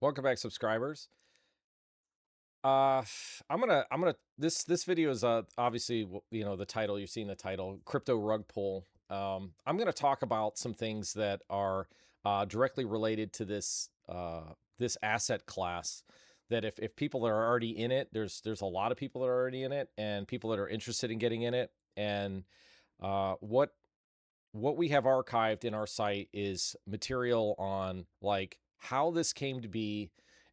Welcome back, subscribers. Uh, this video is obviously the title. You're seeing the title, crypto rug pull. I'm gonna talk about some things that are directly related to this asset class. That if people are already in it, there's a lot of people that are already in it, and people that are interested in getting in it. And what we have archived in our site is material on like how this came to be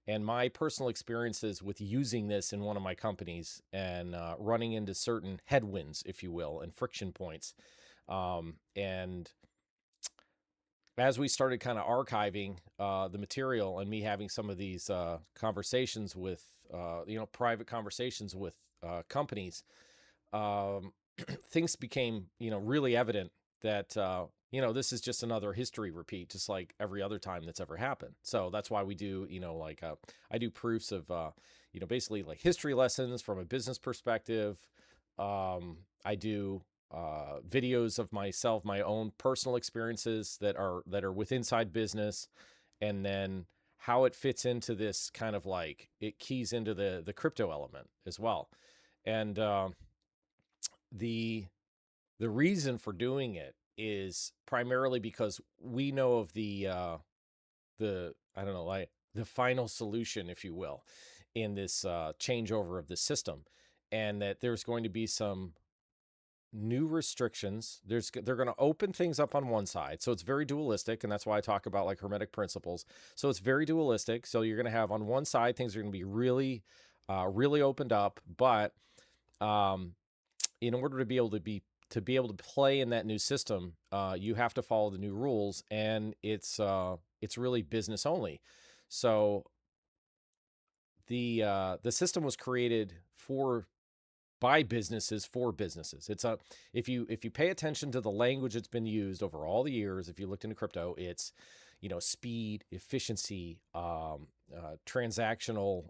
and my personal experiences with using this in one of my companies and running into certain headwinds, if you will, and friction points. And as we started kind of archiving the material and me having some of these conversations with, private conversations with companies, um, things became, really evident that, this is just another history repeat, just like every other time that's ever happened. So that's why we do, I do proofs of, basically like history lessons from a business perspective. I do videos of myself, my own personal experiences that are with inside business, and then how it fits into this kind of like it keys into the crypto element as well. And the the reason for doing it is primarily because we know of the I don't know, like the final solution, if you will, in this changeover of the system, and that there's going to be some new restrictions. They're going to open things up on one side, so it's very dualistic, and that's why I talk about like hermetic principles. So it's very dualistic. So you're going to have on one side things are going to be really opened up, but um, in order to be able to play in that new system, you have to follow the new rules, and it's really business only. So the system was created for by businesses for businesses. It's a if you pay attention to the language that's been used over all the years, if you looked into crypto, it's speed, efficiency, transactional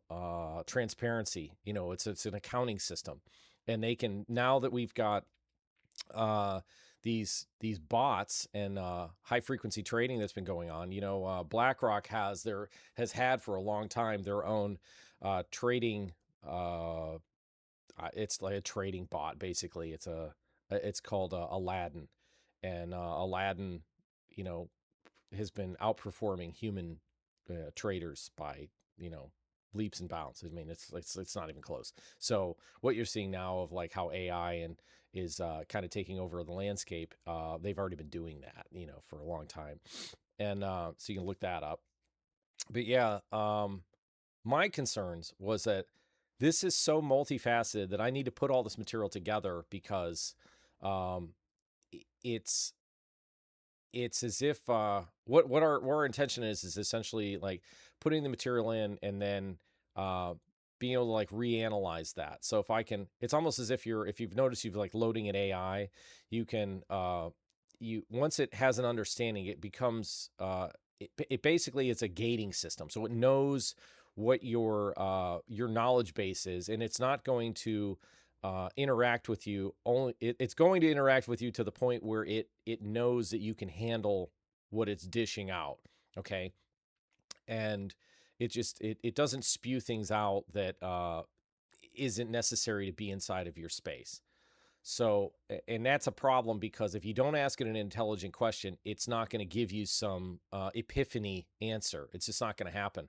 transparency. It's an accounting system, and they can now that we've got uh, these bots and high frequency trading that's been going on. BlackRock has had for a long time their own trading. It's like a trading bot basically. It's called Aladdin, and Aladdin, you know, has been outperforming human traders by leaps and bounds. I mean, it's not even close. So what you're seeing now of like how AI and is kind of taking over the landscape, they've already been doing that, for a long time, and so you can look that up. But yeah, my concerns was that this is so multifaceted that I need to put all this material together because um, it's as if what our intention is essentially like putting the material in and then uh, being able to like reanalyze that. So if I can, it's almost as if you've noticed you've like loading an AI, you can you once it has an understanding, it becomes it basically it's a gating system. So it knows what your knowledge base is, and it's not going to interact with you only it's going to interact with you to the point where it knows that you can handle what it's dishing out. Okay. And it doesn't spew things out that isn't necessary to be inside of your space. So, and that's a problem because if you don't ask it an intelligent question, it's not going to give you some epiphany answer. It's just not going to happen.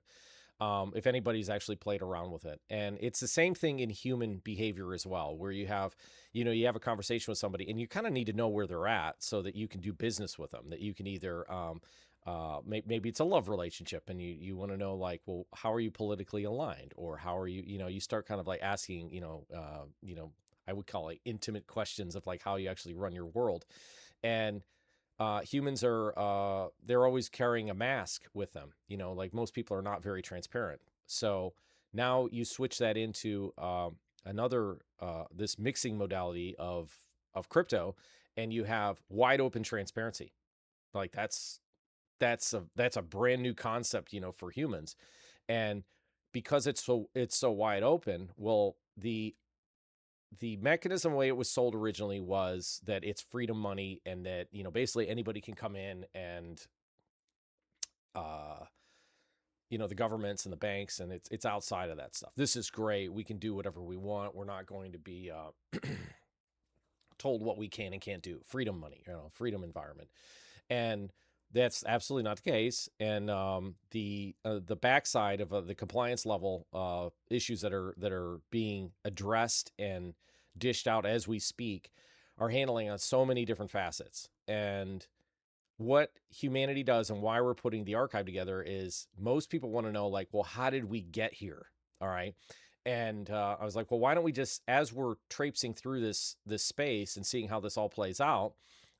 If anybody's actually played around with it. And it's the same thing in human behavior as well, where you have a conversation with somebody and you kind of need to know where they're at so that you can do business with them, that you can either, maybe it's a love relationship and you want to know like, well, how are you politically aligned? Or how are you, you start kind of like asking, I would call it intimate questions of like how you actually run your world. And humans are they're always carrying a mask with them. Like most people are not very transparent. So now you switch that into another this mixing modality of crypto, and you have wide open transparency. Like that's a brand new concept, for humans, and because it's so wide open. Well, the mechanism way it was sold originally was that it's freedom money and that basically anybody can come in and uh the governments and the banks, and it's outside of that stuff. This is great. We can do whatever we want. We're not going to be told what we can and can't do. Freedom money, freedom environment. And that's absolutely not the case. And the backside of the compliance level issues that are being addressed and dished out as we speak are handling on so many different facets. And what humanity does and why we're putting the archive together is most people want to know, like, well, how did we get here? All right. And I was like, well, why don't we just, as we're traipsing through this space and seeing how this all plays out,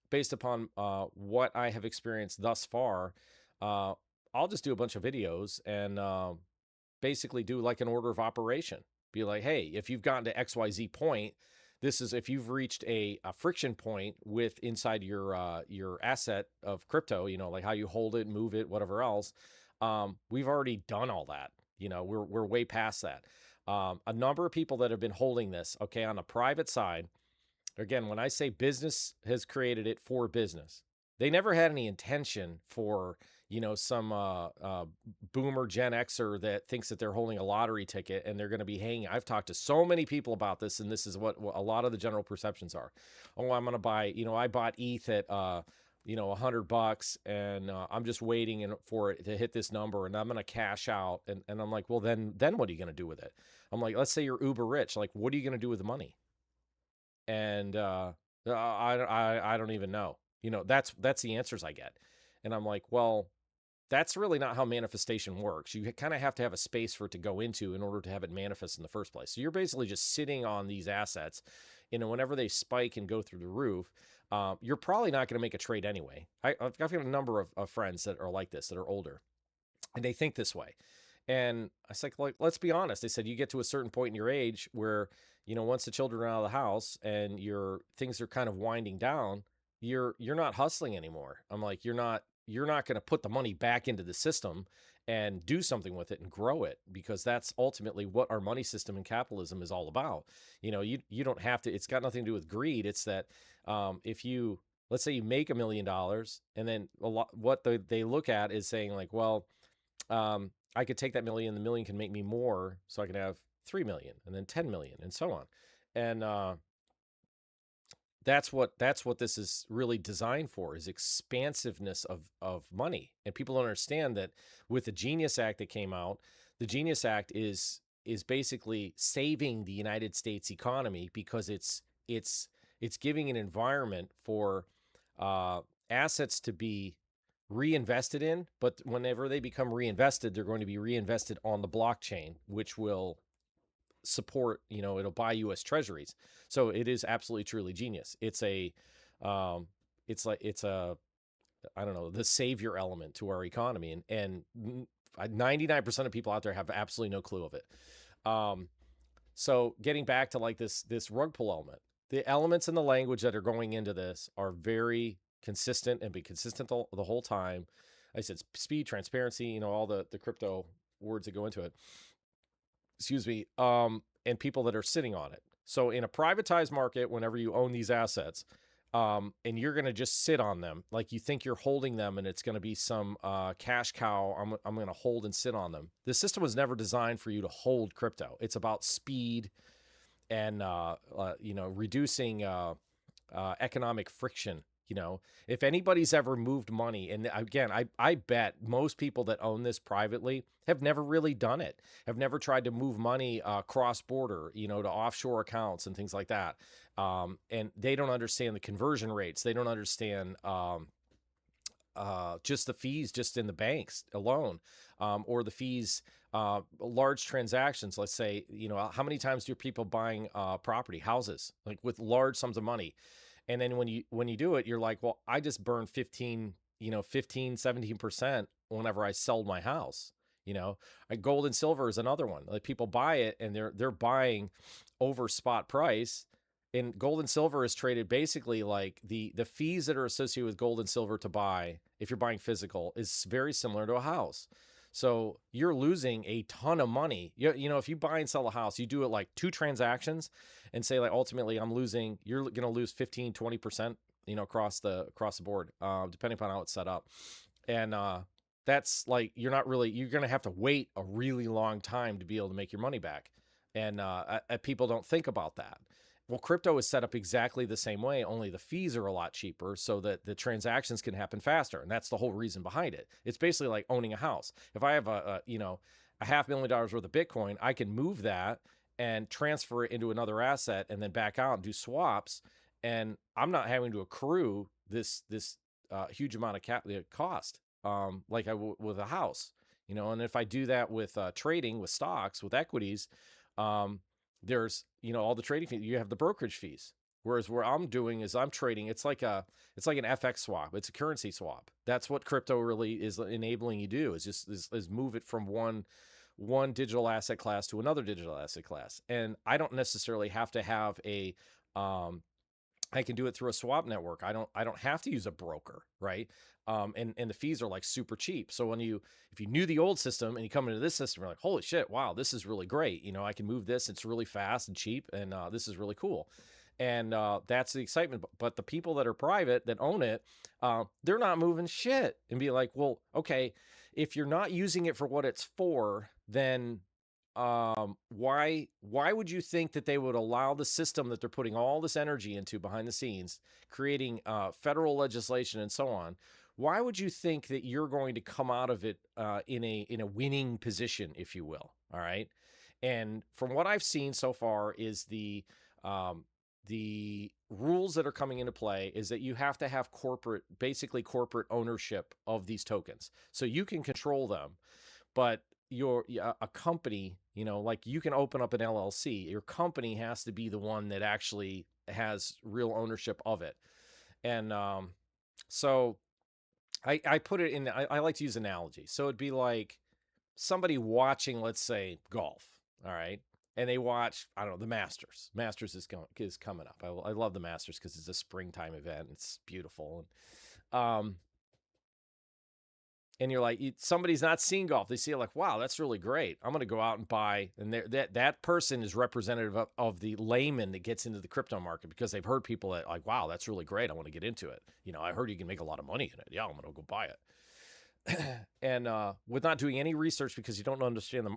based upon what I have experienced thus far, I'll just do a bunch of videos and basically do like an order of operation. Be like, hey, if you've gotten to XYZ point, this is if you've reached a friction point with inside your asset of crypto, like how you hold it, move it, whatever else. We've already done all that. We're way past that. A number of people that have been holding this, okay, on the private side. Again, when I say business has created it for business, they never had any intention for, some boomer Gen Xer that thinks that they're holding a lottery ticket and they're going to be hanging. I've talked to so many people about this, and this is what a lot of the general perceptions are. Oh, I'm going to buy, I bought ETH at, $100 and I'm just waiting for it to hit this number and I'm going to cash out. And I'm like, well, then what are you going to do with it? I'm like, let's say you're uber rich. Like, what are you going to do with the money? And I don't even know. That's the answers I get. And I'm like, well, that's really not how manifestation works. You kind of have to have a space for it to go into in order to have it manifest in the first place. So you're basically just sitting on these assets, whenever they spike and go through the roof, you're probably not going to make a trade anyway. I've got a number of friends that are like this, that are older, and they think this way. And I was like, let's be honest. They said you get to a certain point in your age where, once the children are out of the house and your things are kind of winding down, you're not hustling anymore. I'm like, you're not going to put the money back into the system and do something with it and grow it, because that's ultimately what our money system and capitalism is all about. You don't have to. It's got nothing to do with greed. It's that if you, let's say you make $1 million, and then what they look at is saying like, well, I could take that million, the million can make me more, so I can have 3 million and then 10 million and so on. And that's what this is really designed for, is expansiveness of money. And people don't understand that with the Genius Act that came out, the Genius Act is basically saving the United States economy, because it's giving an environment for assets to be reinvested in, but whenever they become reinvested, they're going to be reinvested on the blockchain, which will support, it'll buy US treasuries. So it is absolutely truly genius. It's a I don't know, the savior element to our economy, and 99% of people out there have absolutely no clue of it. So getting back to like this rug pull element, the elements in the language that are going into this are very consistent and be consistent the whole time. I said speed, transparency, all the crypto words that go into it. Excuse me. And people that are sitting on it. So in a privatized market, whenever you own these assets, and you're going to just sit on them, like you think you're holding them and it's going to be some cash cow, I'm going to hold and sit on them. The system was never designed for you to hold crypto. It's about speed and reducing economic friction. If anybody's ever moved money, and again, I bet most people that own this privately have never really done it, have never tried to move money cross-border, to offshore accounts and things like that. And they don't understand the conversion rates. They don't understand just the fees just in the banks alone, or the fees, large transactions. Let's say, how many times do people buying property, houses, like with large sums of money? And then when you do it, you're like, well, I just burned 17% whenever I sold my house. Gold and silver is another one. Like people buy it and they're buying over spot price. And gold and silver is traded basically like the fees that are associated with gold and silver to buy, if you're buying physical, is very similar to a house. So you're losing a ton of money. If you buy and sell a house, you do it like 2 transactions and say like, ultimately you're going to lose 15, 20%, across the board, depending upon how it's set up. And that's like, you're going to have to wait a really long time to be able to make your money back. And people don't think about that. Well, crypto is set up exactly the same way, only the fees are a lot cheaper so that the transactions can happen faster. And that's the whole reason behind it. It's basically like owning a house. If I have a $500,000 worth of Bitcoin, I can move that and transfer it into another asset and then back out and do swaps. And I'm not having to accrue this huge amount of cost, like with a house, And if I do that with trading, with stocks, with equities, there's all the trading fees. You have the brokerage fees. Whereas where I'm doing is I'm trading. It's like an FX swap. It's a currency swap. That's what crypto really is enabling you to do. Is move it from one digital asset class to another digital asset class. And I don't necessarily have to have I can do it through a swap network. I don't have to use a broker, right? And the fees are like super cheap. So if you knew the old system and you come into this system, you're like, holy shit, wow, this is really great. I can move this. It's really fast and cheap, and this is really cool. And that's the excitement. But the people that are private that own it, they're not moving shit. And be like, well, okay, if you're not using it for what it's for, then why would you think that they would allow the system that they're putting all this energy into behind the scenes, creating federal legislation and so on? Why would you think that you're going to come out of it in a winning position, if you will? All right. And from what I've seen so far is the rules that are coming into play is that you have to have basically corporate ownership of these tokens, so you can control them. But a company, like you can open up an LLC. Your company has to be the one that actually has real ownership of it. And so I put it in. I like to use analogy. So it'd be like somebody watching, let's say, golf. All right. And they watch, I don't know, the Masters. Masters is coming up. I love the Masters because it's a springtime event. It's beautiful. And you're like, somebody's not seeing golf. They see it like, wow, that's really great. I'm going to go out and buy. And that person is representative of the layman that gets into the crypto market because they've heard people that like, wow, that's really great. I want to get into it. I heard you can make a lot of money in it. Yeah, I'm going to go buy it. And with not doing any research because you don't understand the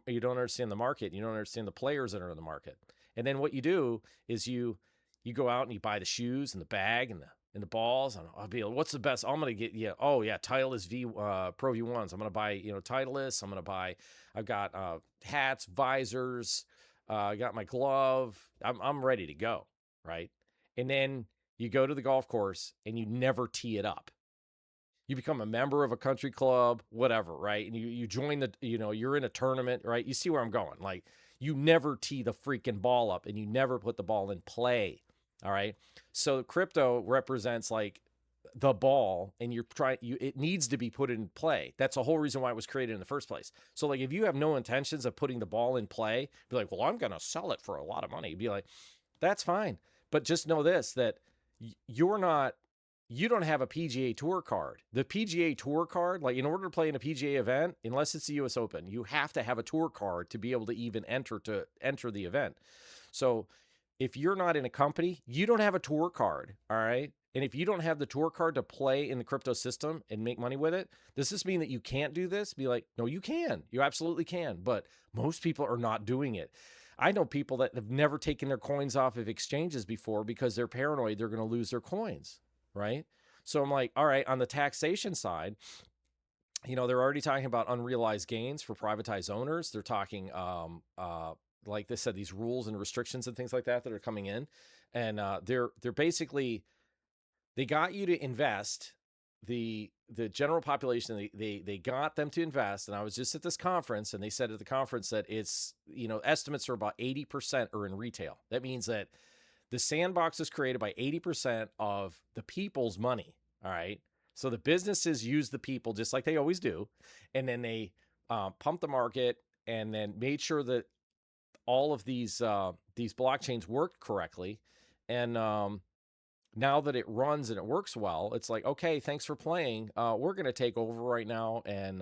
market. You don't understand the players that are in the market. And then what you do is you go out and you buy the shoes and the bag and the balls. And I'll be like, what's the best? I'm going to get, Titleist Pro V1s. I'm going to buy, Titleist. I've got hats, visors. I got my glove. I'm ready to go. Right. And then you go to the golf course and you never tee it up. You become a member of a country club, whatever, right? And you join you're in a tournament, right? You see where I'm going. Like, you never tee the freaking ball up and you never put the ball in play. All right. So crypto represents like the ball, and it needs to be put in play. That's the whole reason why it was created in the first place. So like, if you have no intentions of putting the ball in play, be like, well, I'm going to sell it for a lot of money. Be like, that's fine. But just know this, that you don't have a PGA Tour card. The PGA Tour card, like in order to play in a PGA event, unless it's the US Open, you have to have a tour card to be able to even enter the event. So if you're not in a company, you don't have a tour card, all right? And if you don't have the tour card to play in the crypto system and make money with it, does this mean that you can't do this? Be like, no, you can. You absolutely can. But most people are not doing it. I know people that have never taken their coins off of exchanges before because they're paranoid they're going to lose their coins. Right? So I'm like, all right, on the taxation side, they're already talking about unrealized gains for privatized owners. They're talking, like they said, these rules and restrictions and things like that are coming in. And they're basically, they got you to invest. The general population, they got them to invest. And I was just at this conference, and they said at the conference that it's, estimates are about 80% are in retail. That means that the sandbox is created by 80% of the people's money. All right. So the businesses use the people just like they always do. And then they pump the market and then made sure that all of these blockchains worked correctly. And now that it runs and it works well, it's like, okay, thanks for playing. We're going to take over right now. And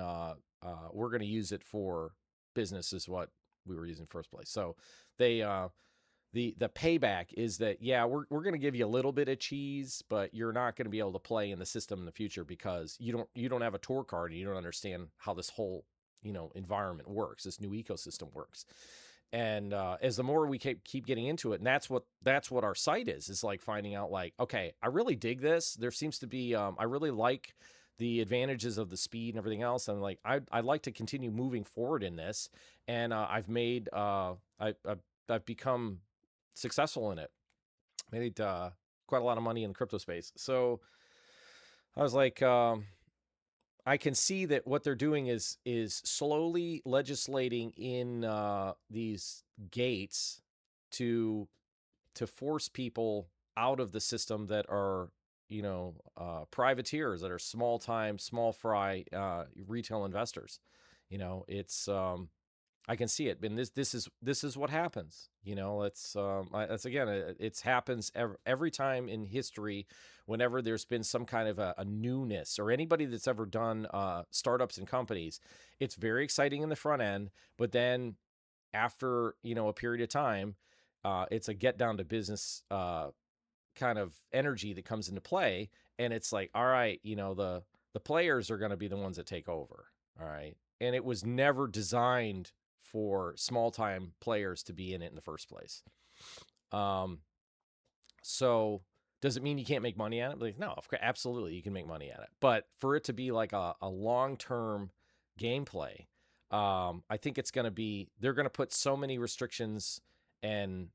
we're going to use it for business is what we were using in the first place. So they the payback is that, yeah, we're going to give you a little bit of cheese, but you're not going to be able to play in the system in the future because you don't have a tour card and you don't understand how this whole environment works, this new ecosystem works. And as the more we keep getting into it, and that's what our site is like finding out, like, okay, I really dig this. There seems to be I really like the advantages of the speed and everything else. And like I'd like to continue moving forward in this. And I've become successful in it. Made quite a lot of money in the crypto space. So I was like, I can see that what they're doing is slowly legislating in these gates to force people out of the system that are privateers, that are small fry retail investors. It's I can see it, and this is what happens. It's again, it's happens every time in history, whenever there's been some kind of a newness, or anybody that's ever done startups and companies. It's very exciting in the front end, but then after a period of time, it's a get down to business kind of energy that comes into play, and it's like, all right, the players are going to be the ones that take over. All right, and it was never designed for small time players to be in it in the first place. So does it mean you can't make money at it? Like, no, of course, absolutely you can make money at it, but for it to be like a long-term gameplay, I think it's going to be, they're going to put so many restrictions and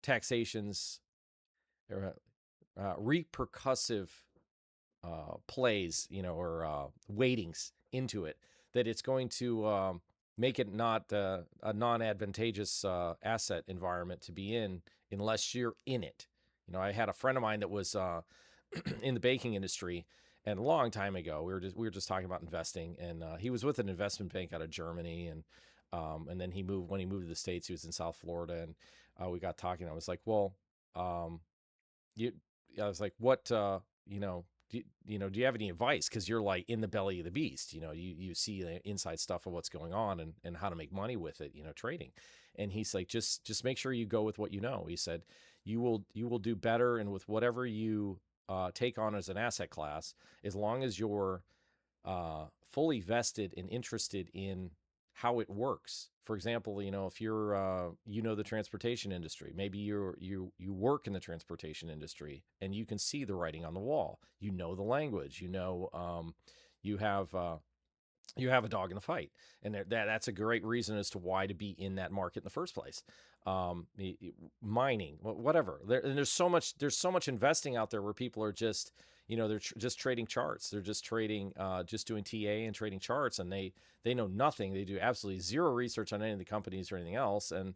taxations, or repercussive plays, or weightings into it, that it's going to make it not a non-advantageous asset environment to be in unless you're in it. I had a friend of mine that was in the banking industry, and a long time ago, we were just talking about investing, and he was with an investment bank out of Germany, and then when he moved to the States, he was in South Florida, and we got talking. I was like, well, you I was like, what do you have any advice, because you're like in the belly of the beast, you see the inside stuff of what's going on, and how to make money with it, trading. And he's like, just make sure you go with what you know. He said, you will do better, and with whatever you take on as an asset class, as long as you're fully vested and interested in how it works. For example, if you're the transportation industry, maybe you work in the transportation industry, and you can see the writing on the wall. The language. You have a dog in the fight, and that's a great reason as to why to be in that market in the first place. Mining, whatever. There's so much investing out there where people are just they're just trading charts. They're just trading, just doing TA and trading charts, and they know nothing. They do absolutely zero research on any of the companies or anything else. And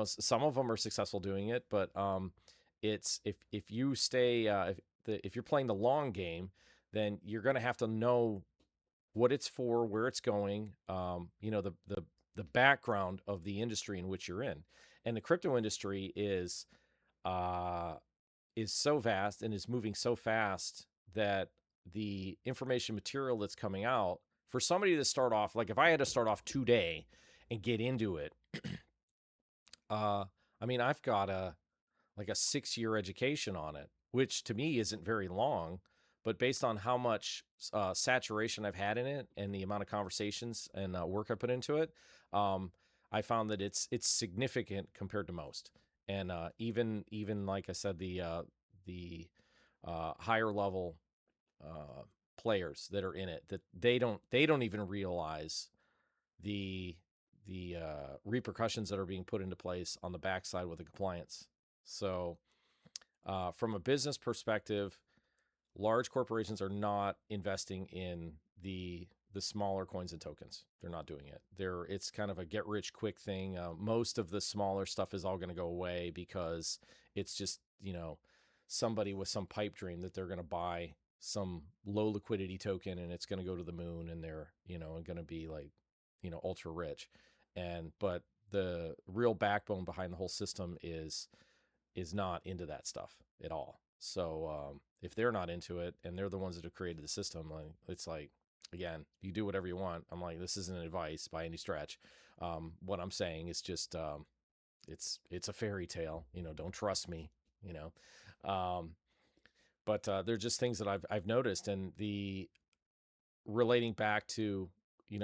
some of them are successful doing it, but it's if you stay if you're playing the long game, then you're going to have to know what it's for, where it's going, the background of the industry in which you're in. And the crypto industry is so vast and is moving so fast that the information material that's coming out, for somebody to start off, like if I had to start off today and get into it, I've got a 6-year education on it, which to me isn't very long, but based on how much saturation I've had in it and the amount of conversations and work I put into it, I found that it's significant compared to most. And even like I said, the higher level players that are in it, that they don't even realize the repercussions that are being put into place on the backside with the compliance. So from a business perspective, large corporations are not investing in the smaller coins and tokens. They're not doing it. It's kind of a get rich quick thing. Most of the smaller stuff is all going to go away, because it's just somebody with some pipe dream that they're going to buy some low liquidity token, and it's going to go to the moon, and they're going to be like ultra rich. But the real backbone behind the whole system is not into that stuff at all. So if they're not into it, and they're the ones that have created the system, like, it's like, again, you do whatever you want. I'm like, this isn't advice by any stretch. What I'm saying is just it's a fairy tale. Don't trust me. You know, but they're just things that I've noticed, and the relating back to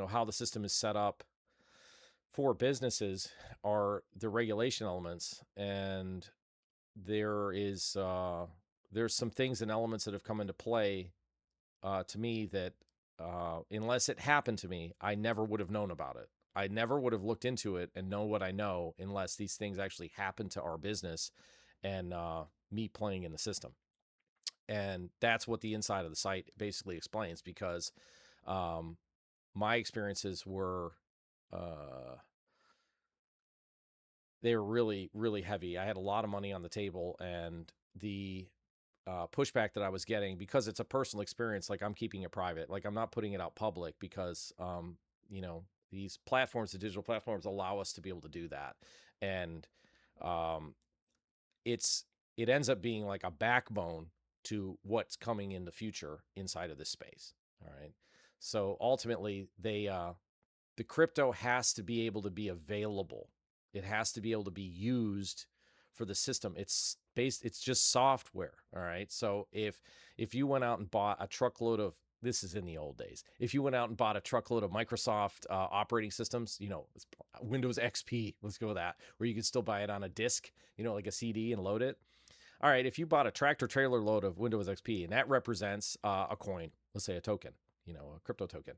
how the system is set up for businesses are the regulation elements, and there is there's some things and elements that have come into play to me that unless it happened to me, I never would have known about it. I never would have looked into it and know what I know unless these things actually happened to our business and me playing in the system. And that's what the inside of the site basically explains, because um, my experiences were uh, they were really, really heavy. I had a lot of money on the table, and the pushback that I was getting, because it's a personal experience, like I'm keeping it private, like I'm not putting it out public, because you know these platforms, the digital platforms, allow us to be able to do that, and um, it's it ends up being like a backbone to what's coming in the future inside of this space. All right, so ultimately the crypto has to be able to be available. It has to be able to be used for the system. It's just software. All right. So if you went out and bought a truckload of, this is in the old days, if you went out and bought a truckload of Microsoft operating systems, Windows XP, let's go with that, where you could still buy it on a disk, like a CD, and load it. All right, if you bought a tractor trailer load of Windows XP, and that represents a coin, let's say a token, a crypto token,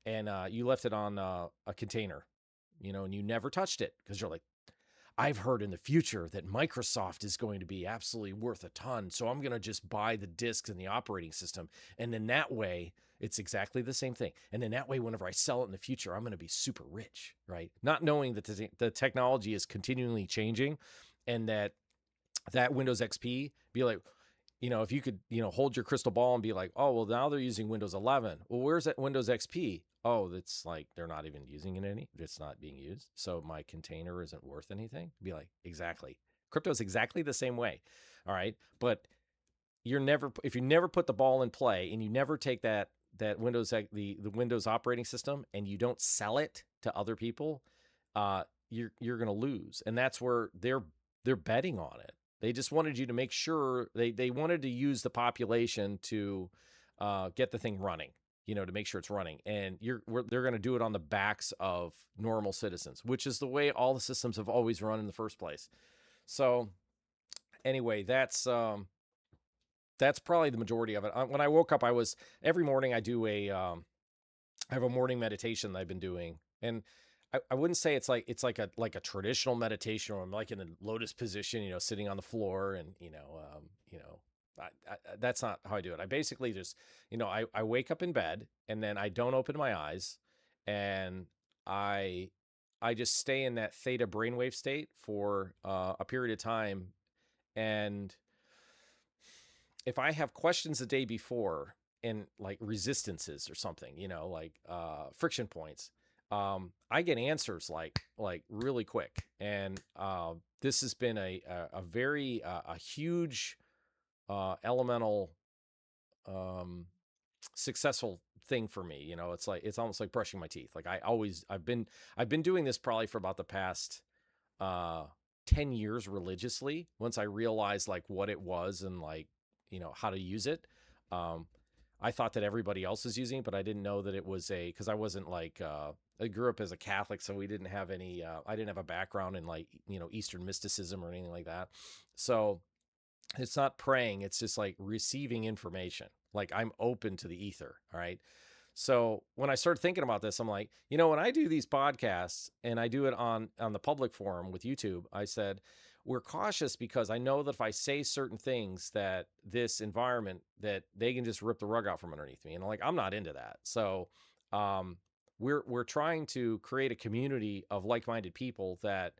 and you left it on a container, and you never touched it because you're like, I've heard in the future that Microsoft is going to be absolutely worth a ton, so I'm going to just buy the disks and the operating system. And then that way, it's exactly the same thing. And then that way, whenever I sell it in the future, I'm going to be super rich, right? Not knowing that the technology is continually changing, and that Windows XP, be like, if you could, hold your crystal ball and be like, oh, well, now they're using Windows 11. Well, where's that Windows XP? Oh, that's like, they're not even using it it's not being used. So my container isn't worth anything. Be like, exactly. Crypto is exactly the same way. All right. But if you never put the ball in play, and you never take that Windows, the Windows operating system, and you don't sell it to other people, you're going to lose. And that's where they're betting on it. They just wanted you to make sure they wanted to use the population to get the thing running, to make sure it's running. And they're going to do it on the backs of normal citizens, which is the way all the systems have always run in the first place. So anyway, that's probably the majority of it. When I woke up, every morning I do I have a morning meditation that I've been doing, and I wouldn't say it's like a traditional meditation where I'm like in the lotus position, sitting on the floor, and that's not how I do it. I basically just, I wake up in bed, and then I don't open my eyes, and I I just stay in that theta brainwave state for a period of time, and if I have questions the day before, and like resistances or something, like friction points, I get answers like really quick. And this has been a very a huge elemental successful thing for me. It's almost like brushing my teeth. Like I've been doing this probably for about the past uh 10 years religiously, once I realized like what it was, and like how to use it. um I thought that everybody else was using it, but I didn't know that it was because I wasn't like I grew up as a Catholic, so we didn't have any I didn't have a background in like Eastern mysticism or anything like that. So it's not praying, it's just like receiving information. Like I'm open to the ether. All right. So when I started thinking about this, I'm like, when I do these podcasts and I do it on the public forum with YouTube, I said, we're cautious because I know that if I say certain things, that this environment, that they can just rip the rug out from underneath me. And like, I'm not into that. So um, we're trying to create a community of like-minded people that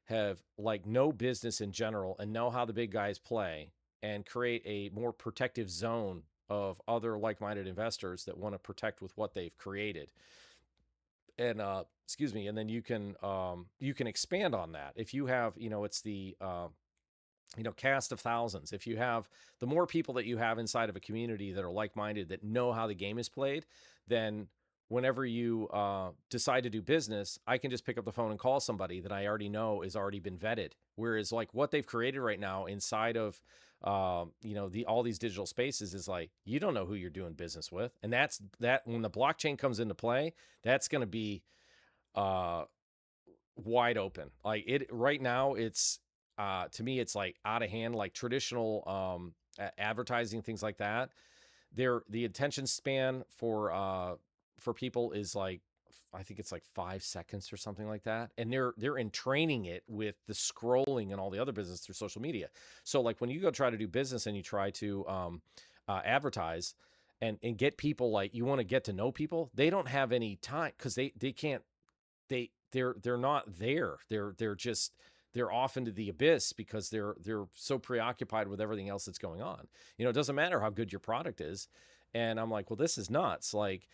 have like no business in general and know how the big guys play, and create a more protective zone of other like-minded investors that want to protect with what they've created. And excuse me, and then you can expand on that if you have, it's the cast of thousands. If you have the more people that you have inside of a community that are like-minded, that know how the game is played, then whenever you decide to do business, I can just pick up the phone and call somebody that I already know has already been vetted. Whereas like what they've created right now inside of all these digital spaces is like you don't know who you're doing business with, and that's that when the blockchain comes into play, that's going to be uh, wide open. Like it right now, it's to me, it's like out of hand. Like traditional advertising, things like that, the attention span for people is like I think it's like 5 seconds or something like that, and they're in training it with the scrolling and all the other business through social media. So like when you go try to do business and you try to advertise and get people, like you want to get to know people, they don't have any time because they can't they're not there. They're just they're off into the abyss because they're so preoccupied with everything else that's going on. It doesn't matter how good your product is. And I'm like, well, this is nuts. Like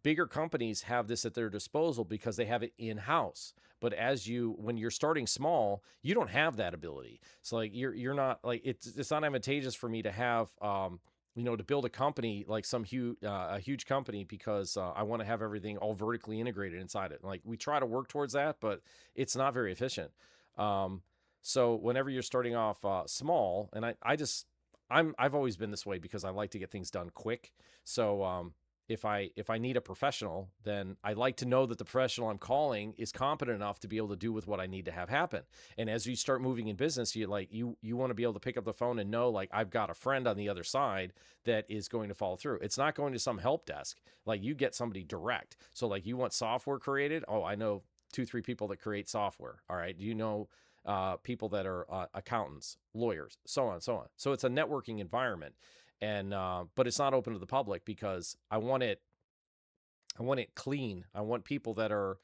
bigger companies have this at their disposal because they have it in house. But when you're starting small, you don't have that ability. So like you're not like it's not advantageous for me to have to build a company like a huge company because I want to have everything all vertically integrated inside it. Like we try to work towards that, but it's not very efficient. Um, so whenever you're starting off small, and I've always been this way because I like to get things done quick. So if I need a professional, then I like to know that the professional I'm calling is competent enough to be able to do with what I need to have happen. And as you start moving in business, you want to be able to pick up the phone and know like I've got a friend on the other side that is going to follow through. It's not going to some help desk. Like you get somebody direct. So like you want software created? Oh, I know 2-3 people that create software. All right. Do you know people that are accountants, lawyers, so on and so on. So it's a networking environment, and but it's not open to the public because I want it clean. I want people that are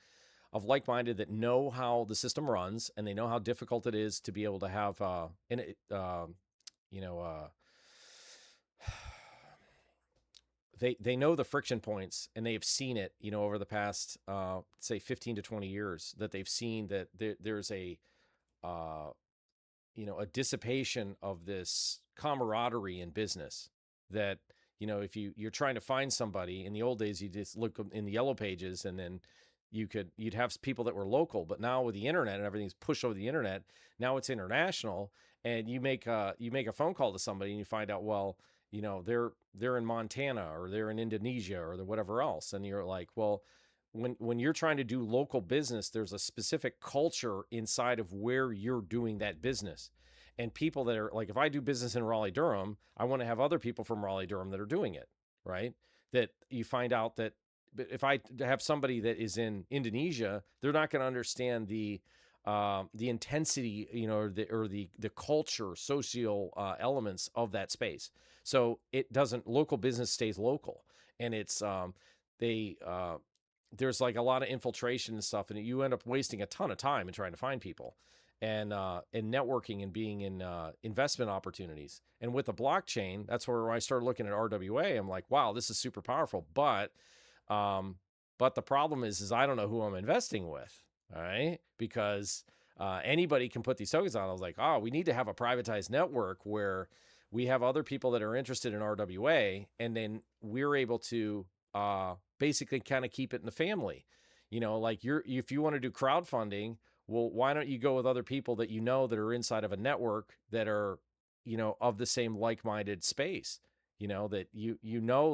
of like-minded that know how the system runs and they know how difficult it is to be able to have you know they know the friction points and they've seen it over the past say 15 to 20 years, that they've seen that there's uh, a dissipation of this camaraderie in business. That if you're trying to find somebody, in the old days you just look in the yellow pages and then you'd have people that were local, but now with the internet and everything's pushed over the internet, now it's international. And you make a phone call to somebody and you find out, well, they're in Montana or they're in Indonesia or they're whatever else, and you're like, well, when you're trying to do local business, there's a specific culture inside of where you're doing that business. And people that are like, if I do business in Raleigh, Durham, I want to have other people from Raleigh, Durham that are doing it, right? That you find out that if I have somebody that is in Indonesia, they're not going to understand the intensity, or the culture, social elements of that space. So it doesn't, local business stays local, and it's they there's like a lot of infiltration and stuff, and you end up wasting a ton of time in trying to find people and networking and being in investment opportunities. And with the blockchain, that's where I started looking at RWA. I'm like, wow, this is super powerful. But the problem is I don't know who I'm investing with. All right, because anybody can put these tokens on. I was like, oh, we need to have a privatized network where we have other people that are interested in RWA, and then we're able to basically kind of keep it in the family. Like if you want to do crowdfunding, well, why don't you go with other people that that are inside of a network that are, of the same like-minded space? That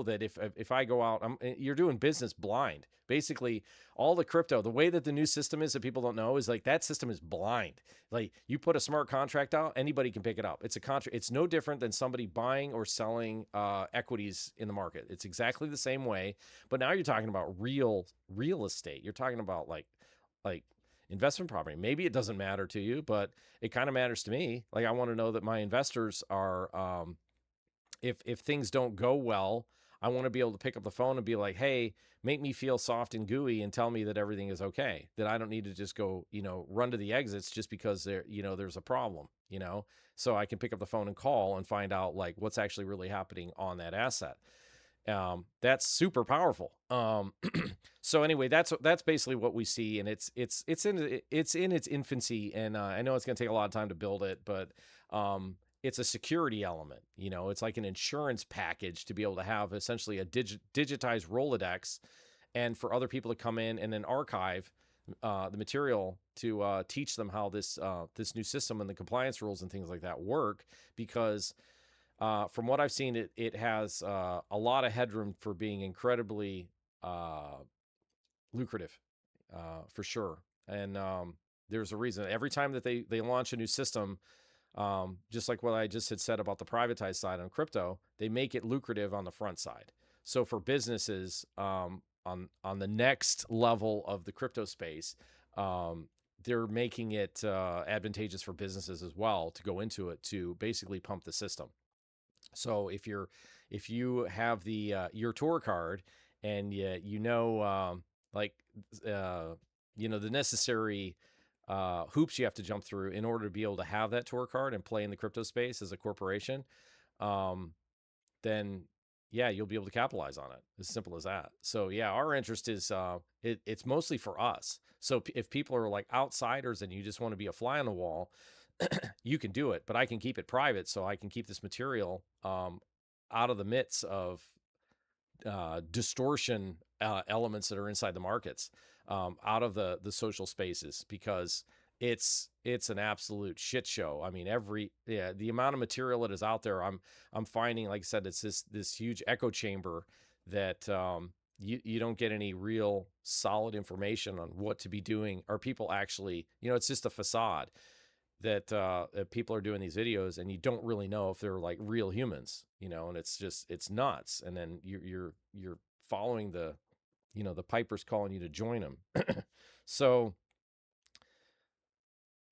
that if I go out, you're doing business blind. Basically, all the crypto, the way that the new system is that people don't know is like that system is blind. Like you put a smart contract out, anybody can pick it up. It's a contract. It's no different than somebody buying or selling equities in the market. It's exactly the same way. But now you're talking about real estate. You're talking about like investment property. Maybe it doesn't matter to you, but it kind of matters to me. Like I want to know that my investors are if things don't go well, I want to be able to pick up the phone and be like, hey, make me feel soft and gooey and tell me that everything is okay. That I don't need to just go, run to the exits just because there's a problem, so I can pick up the phone and call and find out like what's actually really happening on that asset. That's super powerful. So anyway, that's basically what we see, and it's in its infancy, and I know it's going to take a lot of time to build it, but it's a security element. It's like an insurance package to be able to have essentially a digitized Rolodex, and for other people to come in and then archive the material to teach them how this new system and the compliance rules and things like that work. Because from what I've seen, it has a lot of headroom for being incredibly lucrative, for sure. And there's a reason every time that they launch a new system, just like what I just had said about the privatized side on crypto, they make it lucrative on the front side. So for businesses, on the next level of the crypto space, they're making it advantageous for businesses as well to go into it to basically pump the system. So if you have the your tour card, and like the necessary hoops you have to jump through in order to be able to have that tour card and play in the crypto space as a corporation, um, then yeah, you'll be able to capitalize on it. As simple as that. So yeah, our interest is it's mostly for us. So if people are like outsiders and you just want to be a fly on the wall, you can do it, but I can keep it private so I can keep this material out of the midst of distortion elements that are inside the markets, out of the social spaces, because it's an absolute shit show. I mean, the amount of material that is out there, I'm finding, like I said, it's this huge echo chamber that you don't get any real solid information on what to be doing. Are people actually, it's just a facade that people are doing these videos, and you don't really know if they're like real humans, and it's nuts. And then you're following the Piper's calling you to join them. So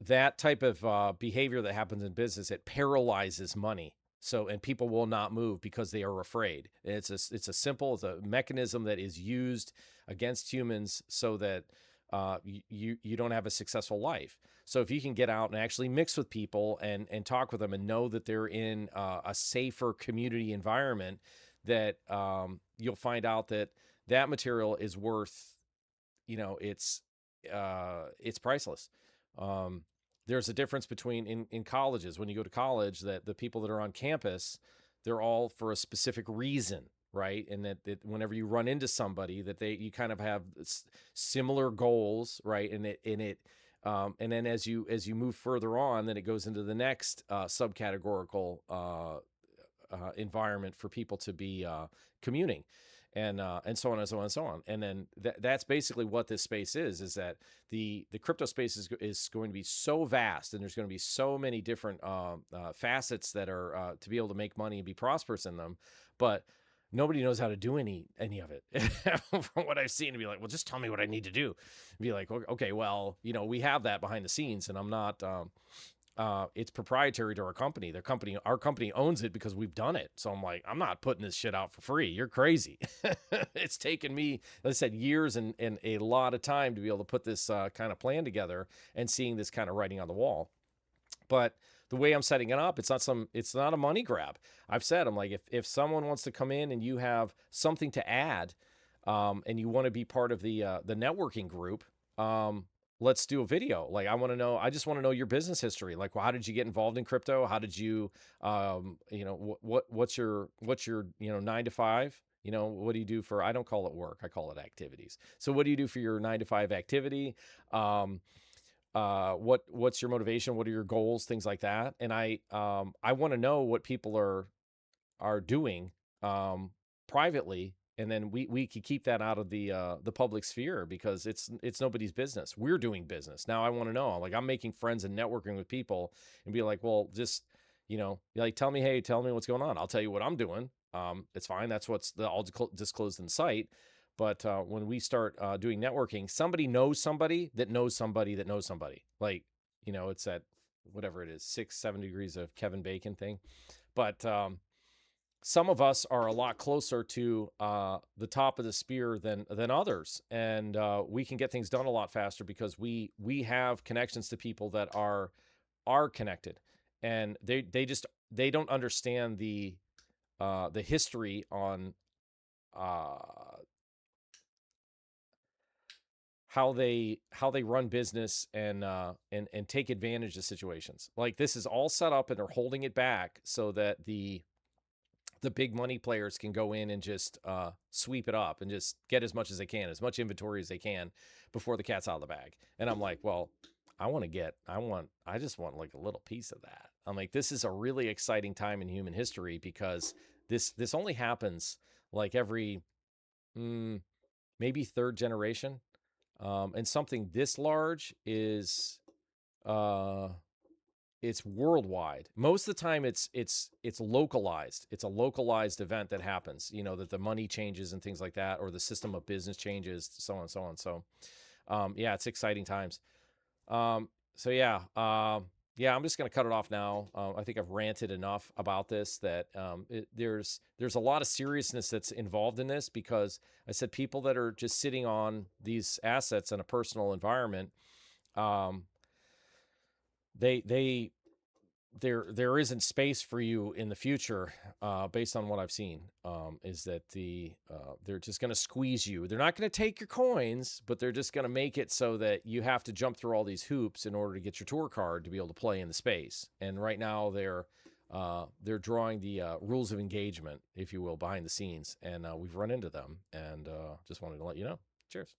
that type of behavior that happens in business, it paralyzes money. So, and people will not move because they are afraid. And it's a mechanism that is used against humans so that you don't have a successful life. So if you can get out and actually mix with people and talk with them and know that they're in a safer community environment, that you'll find out that that material is worth, it's priceless. There's a difference between in colleges, when you go to college, that the people that are on campus, they're all for a specific reason, right? And that whenever you run into somebody, that you kind of have similar goals, right? And then as you move further on, then it goes into the next subcategorical environment for people to be communing, and so on and so on and so on. And then that's basically what this space is that the crypto space is going to be so vast, and there's going to be so many different facets that are to be able to make money and be prosperous in them, but nobody knows how to do any of it. From what I've seen, to be like, well, just tell me what I need to do. Be like, okay, well, we have that behind the scenes, and I'm not. It's proprietary to our company. Our company owns it because we've done it. So I'm like, I'm not putting this shit out for free. You're crazy. It's taken me, as I said, years and a lot of time to be able to put this kind of plan together, and seeing this kind of writing on the wall. But the way I'm setting it up, it's not a money grab. I've said, I'm like, if someone wants to come in and you have something to add, and you want to be part of the networking group, let's do a video. Like, I just want to know your business history. Like, well, how did you get involved in crypto? How did you, what's your 9 to 5? What do you do for, I don't call it work, I call it activities. So what do you do for your 9 to 5 activity? What's your motivation? What are your goals? Things like that. And I want to know what people are doing privately, and then we could keep that out of the public sphere, because it's nobody's business. We're doing business. Now I want to know, like, I'm making friends and networking with people, and be like, well, just like, tell me what's going on. I'll tell you what I'm doing. It's fine. That's what's all disclosed in the site. But when we start doing networking, somebody knows somebody that knows somebody that knows somebody. Like, it's that, whatever it is, 6-7 degrees of Kevin Bacon thing. But some of us are a lot closer to the top of the spear than others, and we can get things done a lot faster because we have connections to people that are connected, and they don't understand the history on how they run business, and take advantage of situations. Like, this is all set up, and they're holding it back so that the the big money players can go in and just sweep it up and just get as much as they can, as much inventory as they can before the cat's out of the bag. And I'm like, well, I just want like a little piece of that. I'm like, this is a really exciting time in human history because this only happens like every maybe third generation. And something this large is uh, it's worldwide. Most of the time it's localized. It's a localized event that happens, that the money changes and things like that, or the system of business changes, so on and so on. So yeah, it's exciting times. So yeah, yeah, I'm just going to cut it off now. I think I've ranted enough about this that there's a lot of seriousness that's involved in this, because I said people that are just sitting on these assets in a personal environment, um, they there isn't space for you in the future, based on what I've seen. Is that they're just going to squeeze you. They're not going to take your coins, but they're just going to make it so that you have to jump through all these hoops in order to get your tour card to be able to play in the space. And right now they're drawing the rules of engagement, if you will, behind the scenes, and we've run into them, and just wanted to let you know. Cheers.